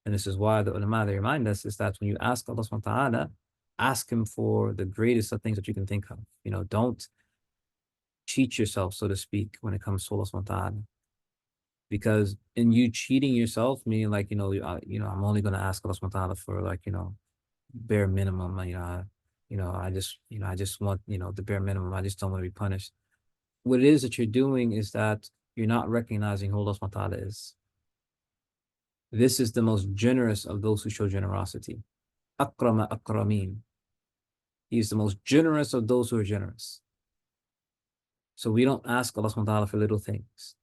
And this is why the ulama, they remind us, is that when you ask Allah subhanahu wa ta'ala, ask him for the greatest of things that you can think of. Don't cheat yourself, so to speak, when it comes to Allah subhanahu wa ta'ala. Because in you cheating yourself, meaning like, I'm only going to ask Allah subhanahu wa ta'ala for like, bare minimum, I just want, the bare minimum. I just don't want to be punished. What it is that you're doing is that you're not recognizing who Allah subhanahu wa ta'ala is. This is the most generous of those who show generosity. Akrama akrameen. He is the most generous of those who are generous. So we don't ask Allah subhanahu wa ta'ala for little things.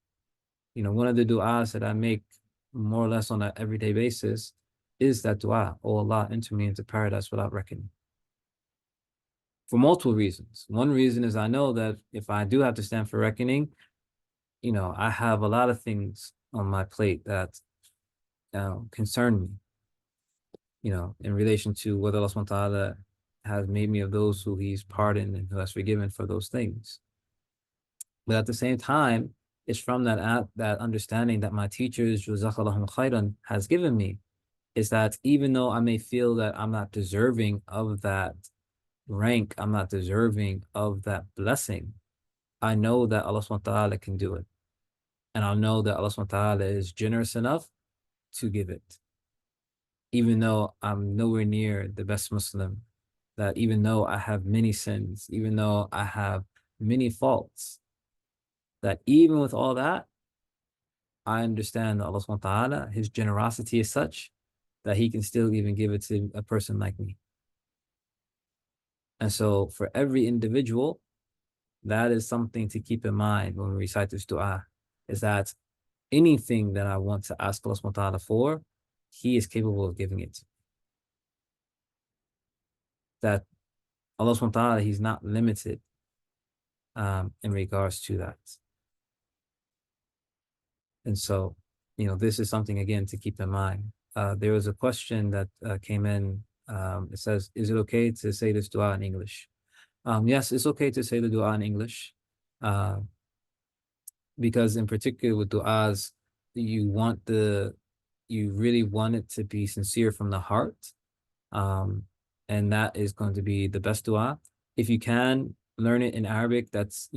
One of the du'as that I make more or less on an everyday basis is that du'a, oh Allah, enter me into paradise without reckoning. For multiple reasons. One reason is I know that if I do have to stand for reckoning, I have a lot of things on my plate that concern me, in relation to whether Allah subhanahu wa ta'ala has made me of those who he's pardoned and who has forgiven for those things. But at the same time, it's from that understanding that my teachers, Jazakallahu khairan, has given me, is that even though I may feel that I'm not deserving of that rank, I'm not deserving of that blessing, I know that Allah subhanahu wa ta'ala can do it. And I'll know that Allah subhanahu wa ta'ala is generous enough to give it. Even though I'm nowhere near the best Muslim, that even though I have many sins, even though I have many faults, that even with all that, I understand that Allah subhanahu wa ta'ala, his generosity is such that he can still even give it to a person like me. And so for every individual, that is something to keep in mind when we recite this dua, is that anything that I want to ask Allah subhanahu wa ta'ala for, he is capable of giving it. That Allah subhanahu wa ta'ala, he's not limited in regards to that. And so, this is something, again, to keep in mind. There was a question that came in. It says, is it okay to say this dua in English? Yes, it's okay to say the dua in English. Because in particular with du'as, you really want it to be sincere from the heart. And that is going to be the best dua. If you can learn it in Arabic, that's,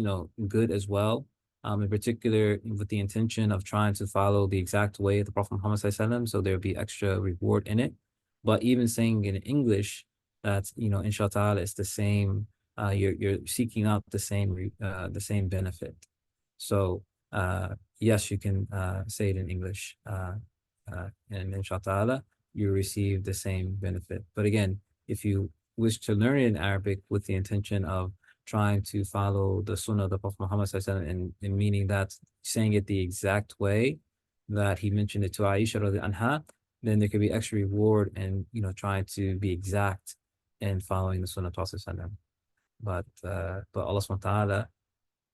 good as well. In particular with the intention of trying to follow the exact way of the Prophet Muhammad ﷺ, so there'll be extra reward in it. But even saying it in English, that's, inshallah, it's the same, you're seeking out the same benefit. So yes, you can say it in English, and inshallah, you receive the same benefit. But again, if you wish to learn it in Arabic with the intention of trying to follow the sunnah of the Prophet Muhammad and meaning that saying it the exact way that he mentioned it to Aisha radiallahu anha, then there could be extra reward and trying to be exact in following the sunnah of the Prophet. But Allah subhanahu wa ta'ala,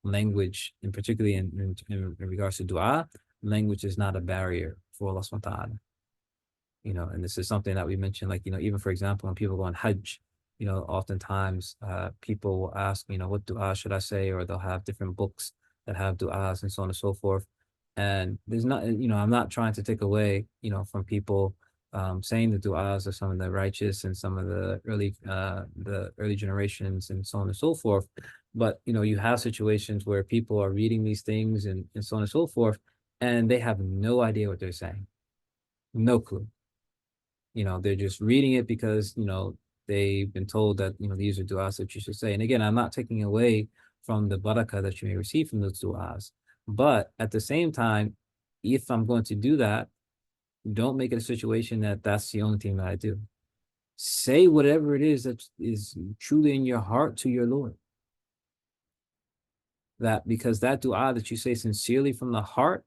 language, and particularly in regards to dua, language is not a barrier for Allah subhanahu wa ta'ala. And this is something that we mentioned, like, even for example, when people go on Hajj, oftentimes people will ask, what dua should I say? Or they'll have different books that have duas and so on and so forth. And there's not, I'm not trying to take away, from people saying the duas of some of the righteous and some of the early generations and so on and so forth. But, you have situations where people are reading these things and so on and so forth, and they have no idea what they're saying. No clue. They're just reading it because, they've been told that, these are du'as that you should say. And again, I'm not taking away from the barakah that you may receive from those du'as. But at the same time, if I'm going to do that, don't make it a situation that that's the only thing that I do. Say whatever it is that is truly in your heart to your Lord. That because that du'a that you say sincerely from the heart,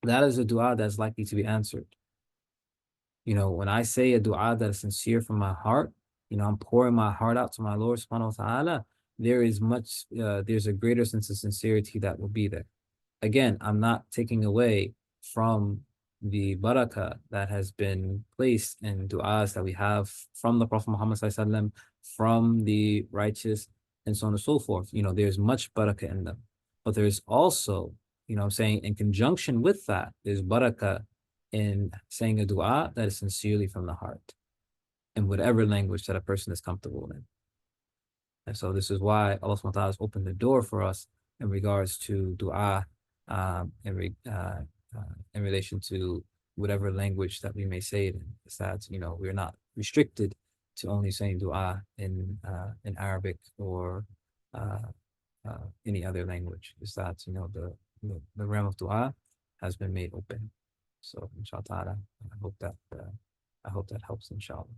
that is a du'a that's likely to be answered. When I say a dua that is sincere from my heart, I'm pouring my heart out to my Lord subhanahu wa ta'ala, there's a greater sense of sincerity that will be there. Again, I'm not taking away from the barakah that has been placed in du'as that we have from the Prophet Muhammad ﷺ, from the righteous, and so on and so forth. There's much barakah in them. But there's also, I'm saying in conjunction with that, there's barakah in saying a dua that is sincerely from the heart in whatever language that a person is comfortable in. And so this is why Allah subhanahu wa ta'ala has opened the door for us in regards to dua, in relation to whatever language that we may say it in. Is that, we're not restricted to only saying dua in Arabic or uh, any other language. Is that, the realm of dua has been made open. So inshallah, I hope that helps, inshallah.